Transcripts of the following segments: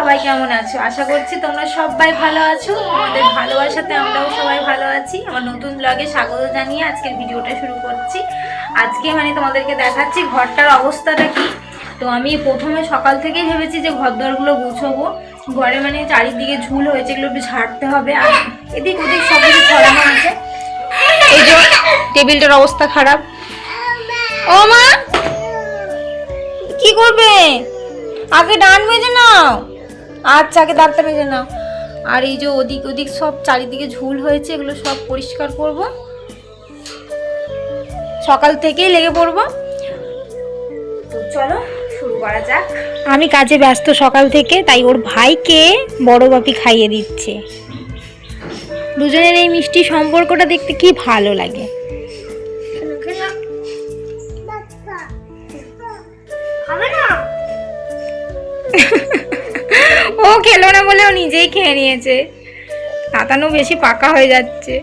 সবাই কেমন আছো? আশা করছি তোমরা সবাই ভালো আছো। তোমাদের ভালোবাসাতে আমরাও সবাই ভালো আছি। আমার নতুন ব্লগে স্বাগত জানিয়ে আজকের ভিডিওটা শুরু করছি। আজকে তোমাদেরকে দেখাচ্ছি ঘরটার অবস্থাটা কি। তো আমি প্রথমে সকাল থেকেই ভেবেছি যে ঘরদোরগুলো গুছাবো। ঘরে চারিদিকে ঝুল হয়েছে, এগুলো একটু ঝাড়তে হবে। আর এদিক ওদিক সব কিছু ছড়ানো আছে। এই যে টেবিলটার অবস্থা খারাপ। ও মা, কি করবে? আগে ডান মেজে নাও। আচ্ছা, আগে দাঁতটা মেজে নাও। আর এই যে ওদিক ওদিক সব চারিদিকে ঝুল হয়েছে, এগুলো সব পরিষ্কার করব। সকাল থেকেই লেগে পড়বো। তো চলো শুরু করা যাক। আমি কাজে ব্যস্ত সকাল থেকে, তাই ওর ভাইকে বড় বাপি খাইয়ে দিচ্ছে। দুজনের এই মিষ্টি সম্পর্কটা দেখতে কি ভালো লাগে। ও খেলো না বলে ও নিজেই খেয়ে নিয়েছে। তাতানো বেশি পাকা হয়ে যাচ্ছে।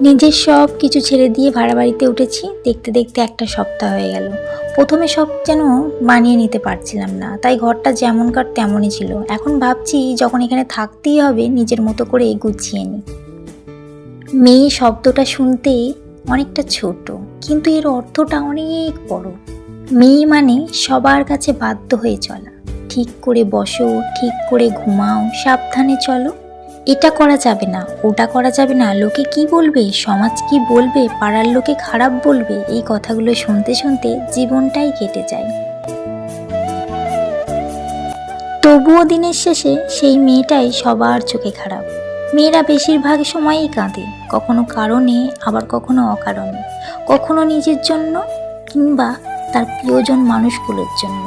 নিজের সব কিছু ছেড়ে দিয়ে ভাড়া বাড়িতে উঠেছি। দেখতে দেখতে একটা সপ্তাহ হয়ে গেল। প্রথমে সব যেন মানিয়ে নিতে পারছিলাম না, তাই ঘরটা যেমনকার তেমনই ছিল। এখন ভাবছি যখন এখানে থাকতেই হবে, নিজের মতো করে গুছিয়ে নিই। মেয়ে শব্দটা শুনতে অনেকটা ছোট, কিন্তু এর অর্থটা অনেক বড়। মেয়ে মানে সবার কাছে বাধ্য হয়ে চলা। ঠিক করে বসো, ঠিক করে ঘুমাও, সাবধানে চলো। এটা করা যাবে না, ওটা করা যাবে না, লোকে কি বলবে, সমাজ কি বলবে, পাড়ার লোকে খারাপ বলবে, এই কথাগুলো শুনতে শুনতে জীবনটাই কেটে যায়। তবুও দিনের শেষে সেই মেয়েটাই সবার চোখে খারাপ। মেয়েরা বেশিরভাগ সময়ই কাঁদে, কখনো কারণে, আবার কখনো অকারণে, কখনো নিজের জন্য কিংবা তার প্রিয়জন মানুষগুলোর জন্য।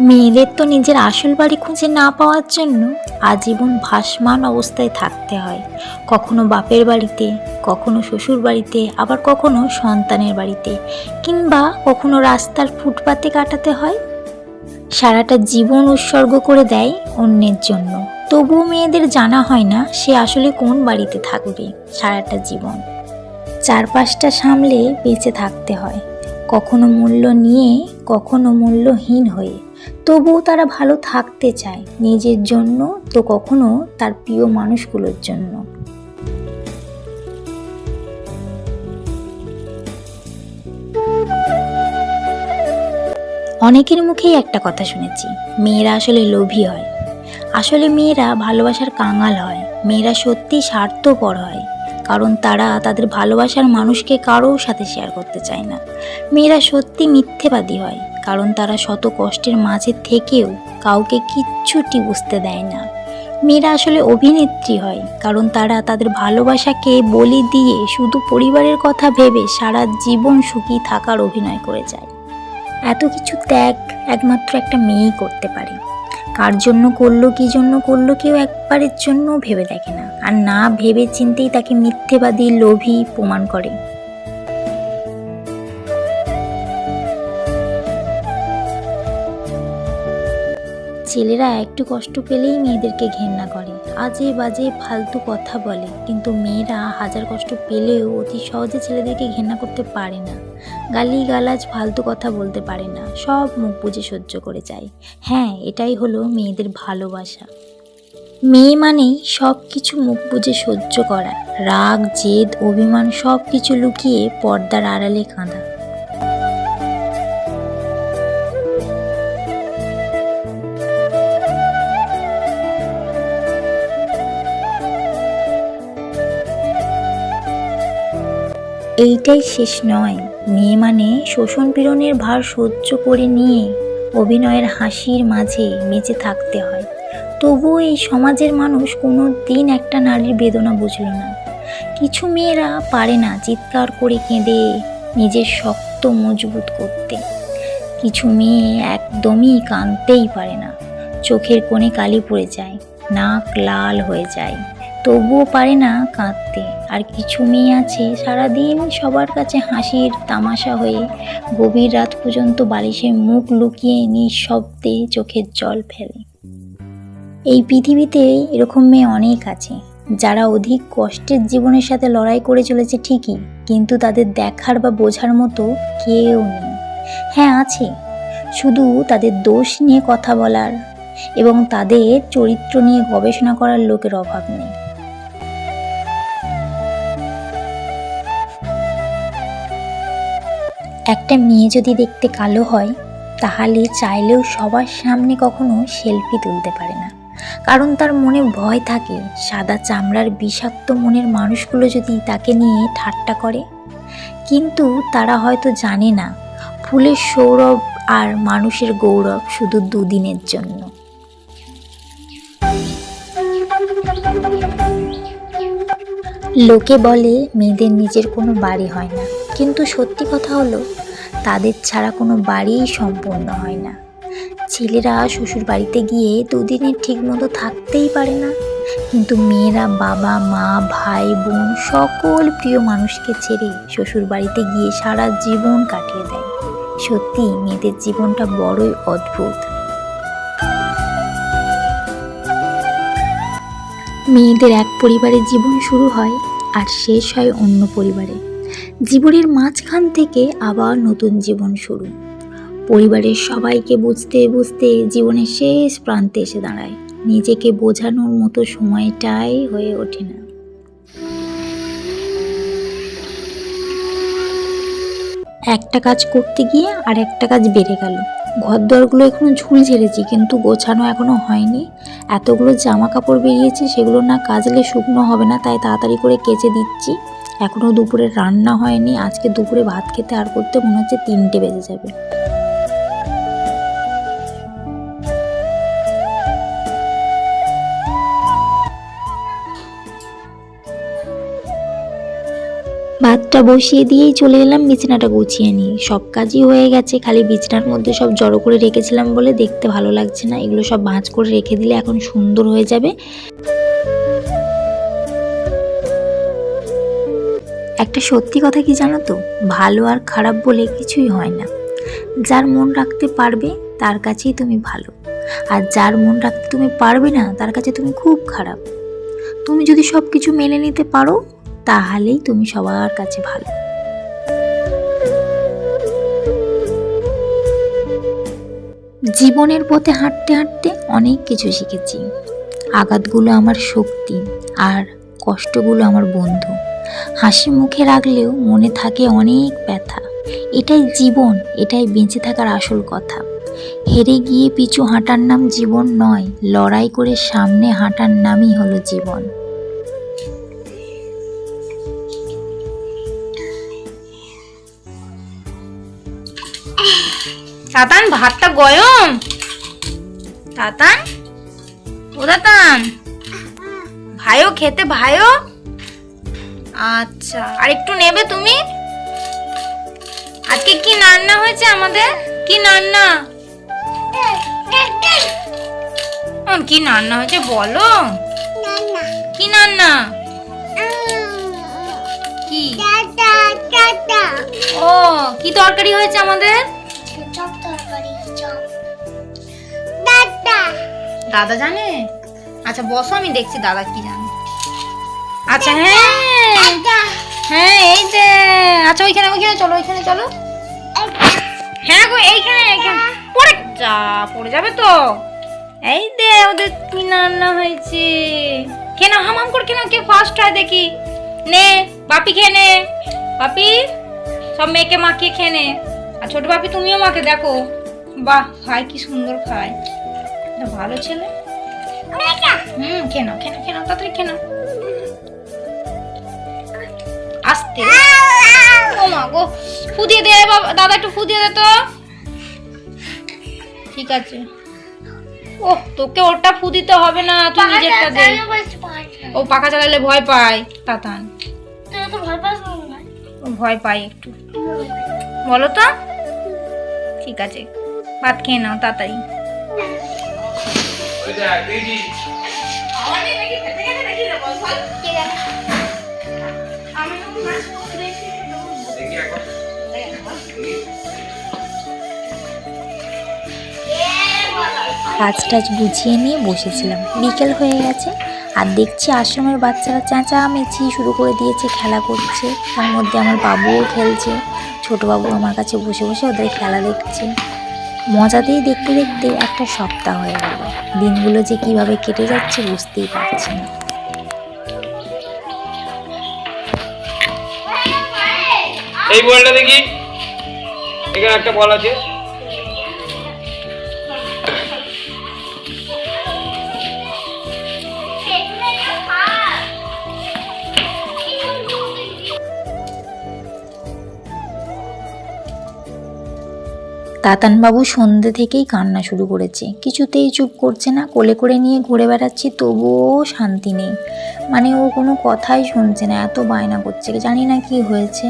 মেয়েদের তো নিজের আসল বাড়ি খুঁজে না পাওয়ার জন্য আজীবন ভাসমান অবস্থায় থাকতে হয়। কখনো বাপের বাড়িতে, কখনো শ্বশুর বাড়িতে, আবার কখনো সন্তানের বাড়িতে, কিংবা কখনো রাস্তার ফুটপাতে কাটাতে হয়। সারাটা জীবন উৎসর্গ করে দেয় অন্যের জন্য। তবুও মেয়েদের জানা হয় না সে আসলে কোন বাড়িতে থাকবে সারাটা জীবন। চারপাশটা সামলে বেঁচে থাকতে হয়, কখনো মূল্য নিয়ে, কখনো মূল্যহীন হয়ে। তবুও তারা ভালো থাকতে চায়, নিজের জন্য তো কখনো তার প্রিয় মানুষগুলোর জন্য। অনেকের মুখেই একটা কথা শুনেছি, মেয়েরা আসলে লোভী হয়। আসলে মেয়েরা ভালোবাসার কাঙাল হয়। মেয়েরা সত্যি স্বার্থপর হয়, কারণ তারা তাদের ভালোবাসার মানুষকে কারোর সাথে শেয়ার করতে চায় না। মেয়েরা সত্যি মিথ্যেবাদী হয়, কারণ তারা শত কষ্টের মাঝে থেকেও কাউকে কিচ্ছুটি বুঝতে দেয় না। মেয়েরা আসলে অভিনেত্রী হয়, কারণ তারা তাদের ভালোবাসাকে বলি দিয়ে শুধু পরিবারের কথা ভেবে সারা জীবন সুখী থাকার অভিনয় করে যায়। এত কিছু ত্যাগ একমাত্র একটা মেয়েই করতে পারে। কার জন্য করলো, কি জন্য করলো, কেউ একবারের জন্য ভেবে দেখে না। আর না ভেবে চিন্তেই তাকে মিথ্যেবাদী, লোভী প্রমাণ করে। ছেলেরা একটু কষ্ট পেলেই মেয়েদেরকে ঘেন্না করে, আজে বাজে ফালতু কথা বলে। কিন্তু মেয়েরা হাজার কষ্ট পেলেও অতি সহজে ছেলেদেরকে ঘেন্না করতে পারে না। গালিগালাজ ফালতু কথা বলতে পারে না, সব মুখ বুজে সহ্য করে যায়। হ্যাঁ, এটাই হলো মেয়েদের ভালোবাসা। মেয়ে মানেই সব কিছু মুখ বুজে সহ্য করা, রাগ, জেদ, অভিমান সব কিছু লুকিয়ে পর্দার আড়ালে কাঁদা। এইটাই শেষ নয়। মেয়ে মানে শোষণ পীড়নের ভার সহ্য করে নিয়ে অভিনয়ের হাসির মাঝে বেঁচে থাকতে হয়। তবুও এই সমাজের মানুষ কোনো দিন একটা নারীর বেদনা বুঝল না। কিছু মেয়েরা পারে না চিৎকার করে কেঁদে নিজের শক্ত মজবুত করতে। কিছু মেয়ে একদমই কাঁদতেই পারে না, চোখের কোণে কালি পড়ে যায়, নাক লাল হয়ে যায়, তবুও পারে না কাঁদতে। আর কিছু মেয়ে আছে সারাদিন সবার কাছে হাসির তামাশা হয়ে গভীর রাত পর্যন্ত বালিশে মুখ লুকিয়ে নিঃশব্দে চোখের জল ফেলে। এই পৃথিবীতে এরকম মেয়ে অনেক আছে যারা অধিক কষ্টের জীবনের সাথে লড়াই করে চলেছে ঠিকই, কিন্তু তাদের দেখার বা বোঝার মতো কেউ নেই। হ্যাঁ আছে, শুধু তাদের দোষ নিয়ে কথা বলার এবং তাদের চরিত্র নিয়ে গবেষণা করার লোকের অভাব নেই। একটা মেয়ে যদি দেখতে কালো হয় তাহলে চাইলেও সবার সামনে কখনো সেলফি তুলতে পারে না, কারণ তার মনে ভয় থাকে সাদা চামড়ার বিষাক্ত মনের মানুষগুলো যদি তাকে নিয়ে ঠাট্টা করে। কিন্তু তারা হয়তো জানে না ফুলের সৌরভ আর মানুষের গৌরব শুধু দুদিনের জন্য। লোকে বলে মেয়েদের নিজের কোনো বাড়ি হয় না, কিন্তু সত্যি কথা হলো তাদের ছাড়া কোনো বাড়িই সম্পূর্ণ হয় না। ছেলেরা শ্বশুর বাড়িতে গিয়ে দুদিনের ঠিক মতো থাকতেই পারে না, কিন্তু মেয়েরা বাবা মা ভাই বোন সকল প্রিয় মানুষকে ছেড়ে শ্বশুর বাড়িতে গিয়ে সারা জীবন কাটিয়ে দেয়। সত্যি মেয়েদের জীবনটা বড়ই অদ্ভুত। মেয়েদের এক পরিবারে জীবন শুরু হয় আর শেষ হয় অন্য পরিবারে। জীবনের মাঝখান থেকে আবার নতুন জীবন শুরু। পরিবারের সবাইকে বুঝতে বুঝতে জীবনের শেষ প্রান্তে এসে দাঁড়ায়। নিজেকে বোঝানোর মতো সময়টাই হয়ে ওঠে না। একটা কাজ করতে গিয়ে আর একটা কাজ বেড়ে গেল। ঘরদোরগুলো এখনো ঝুল ঝেড়েছি, কিন্তু গোছানো এখনো হয়নি। এতগুলো জামা কাপড় বেরিয়েছে, সেগুলো না কাচলে শুকনো হবে না, তাই তাড়াতাড়ি করে কেচে দিচ্ছি। এখনো দুপুরে রান্না হয়নি। আজকে দুপুরে ভাত খেতে আর করতে মনে হচ্ছে 3টে বেজে যাবে। ভাতটা বসিয়ে দিয়েই চলে এলাম বিছানাটা গুছিয়ে নিয়ে। সব কাজই হয়ে গেছে, খালি বিছানার মধ্যে সব জড়ো করে রেখেছিলাম বলে দেখতে ভালো লাগছে না। এগুলো সব ভাঁজ করে রেখে দিলে এখন সুন্দর হয়ে যাবে। একটা সত্যি কথা কি জানো তো, ভালো আর খারাপ বলে কিছুই হয় না। যার মন রাখতে পারবে তার কাছেই তুমি ভালো, আর যার মন রাখতে তুমি পারবে না তার কাছে তুমি খুব খারাপ। তুমি যদি সব কিছু মেনে নিতে পারো তাহলেই তুমি সবার কাছে ভালো। জীবনের পথে হাঁটতে হাঁটতে অনেক কিছু শিখেছি। আঘাতগুলো আমার শক্তি আর কষ্টগুলো আমার বন্ধু। হাসি মুখে রাখলেও মনে থাকে অনেক ব্যথা। এটাই জীবন, এটাই বেঁচে থাকার আসল কথা। হেরে গিয়ে পিছু হাঁটার নাম জীবন নয়, লড়াই করে সামনে হাঁটার নামই হলো জীবন। তাতান ভাতটা গরম। তাতান, ও তাতান, ভাইও খেতে ভাইও। আচ্ছা, আর একটু নেবে তুমি? আজকে কি রান্না হয়েছে আমাদের? কি রান্না? কি রান্না হয়েছে বলো? কি রান্না? কি? ও, কি তরকারি হয়েছে আমাদের? দাদা জানে? আচ্ছা বসো, আমি দেখছি দাদা কি জানে। আচ্ছা হ্যাঁ হ্যাঁ, এই যে আচ্ছা ওইখানে ওইখানে চলো, ওইখানে চলো। হ্যাঁ গো, এইখানে এইখানে পড়ে যাবে তো। এই দে ওদের কি রান্না হয়েছে। কেন হামাম করে কেন, কে ফার্স্ট হয় দেখি। নে বাপি খেয়ে নে, বাপি সব মেয়েকে মাখিয়ে খেয়ে নে। আর ছোট বাপি তুমিও মাকে দেখো। বাহ, খায় কি সুন্দর খায়, ভালো ছেলে। খেয়ে নাও খেয়ে নাও খেয়ে নাও, তাড়াতাড়ি খেয়ে নাও। আস্তে, ও মা গো, ফুদিয়ে দে বাবা, দাদা একটু ফুদিয়ে দে তো। ঠিক আছে। ও তোকে ওটা ফুদিতে হবে না, তুই নিজেরটা দে। ও পাখা চালালে ভয় পায় তাতান। ভয় পাই একটু, বলো তো। ঠিক আছে, ভাত খেয়ে নাও তাড়াতাড়ি। কাজ টাজ গুছিয়ে নিয়ে বসেছিলাম, বিকেল হয়ে গেছে আর দেখছি আশ্রমের বাচ্চারা চেঁচামেচি শুরু করে দিয়েছে, খেলা করছে। তার মধ্যে আমার বাবুও খেলছে, ছোট বাবু আমার কাছে বসে বসে ওদের খেলা দেখছে। মজাতেই দেখতে দেখতে একটা সপ্তাহ হয়ে গেল। দিনগুলো যে কিভাবে কেটে যাচ্ছে বুঝতেই পারছি না। এই বলটা দেখি, এখানে একটা বল আছে। তাতানবাবু সন্ধ্যে থেকেই কান্না শুরু করেছে, কিছুতেই চুপ করছে না। কোলে করে নিয়ে ঘুরে বেড়াচ্ছি, তবুও শান্তি নেই। মানে ও কোনো কথাই শুনছে না, এত বায়না করছে। জানি না কি হয়েছে।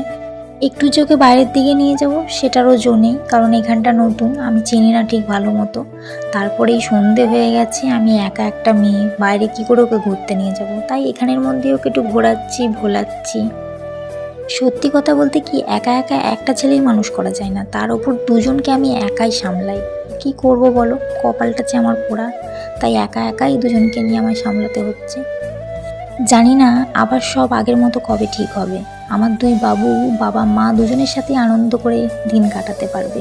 একটু যে ওকে বাইরের দিকে নিয়ে যাব সেটারও জো নেই, কারণ এখানটা নতুন, আমি চিনি না ঠিক ভালো মতো। তারপরেই সন্ধে হয়ে গেছে, আমি একা একটা মেয়ে, বাইরে কি করে ওকে ঘুরতে নিয়ে যাব? তাই এখানের মধ্যে ওকে একটু ঘোরাচ্ছি, ভোলাচ্ছি। সত্যি কথা বলতে কি, একা একা একটা ছেলেই মানুষ করা যায় না, তার ওপর দুজনকে আমি একাই সামলাই। কি করব বলো, কপালটা যে আমার পোড়া, তাই একা একাই দুজনকে নিয়ে আমায় সামলাতে হচ্ছে। জানি না আবার সব আগের মতো কবে ঠিক হবে, আমার দুই বাবু, বাবা মা দুজনের সাথে আনন্দ করে দিন কাটাতে পারবে।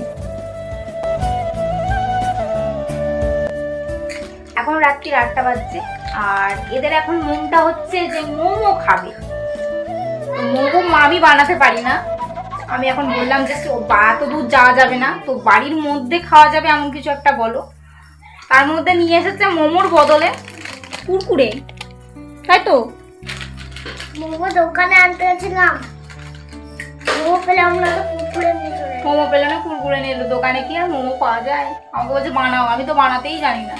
এখন রাত্রি 8টা বাজছে, আর এদের এখন মনটা হচ্ছে যে মোমো খাবে। মোমো আমি বানাতে পারি না। আমি এখন বললাম যে এত দূর যাওয়া যাবে না, তো বাড়ির মধ্যে খাওয়া যাবে এমন কিছু একটা বলো। তার মধ্যে নিয়ে এসেছে মোমোর বদলে কুরকুরে, তাই তো? মোমো দোকানে আনতে গেছিলাম, মোমো পেলাম না তো কুরকুরে নিয়ে চলে এলাম। মোমো পেলে না কুরকুরে নিয়ে এলো। দোকানে কি আর মোমো পাওয়া যায়? আমাকে বলছে বানাও, আমি তো বানাতেই জানি না।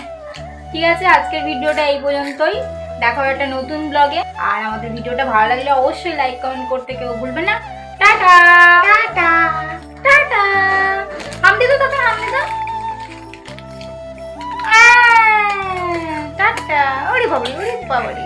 ঠিক আছে, আজকের ভিডিওটা এই পর্যন্তই। দেখা হবে একটা নতুন ব্লগে। আর আমাদের ভিডিওটা ভালো লাগলে অবশ্যই লাইক কমেন্ট করতে কেউ ভুলবেন না। Tata tata. টাটা। হামদি তো তখন হামদি তো টাটা। ওরে বাবারি, ওরে বাবারি।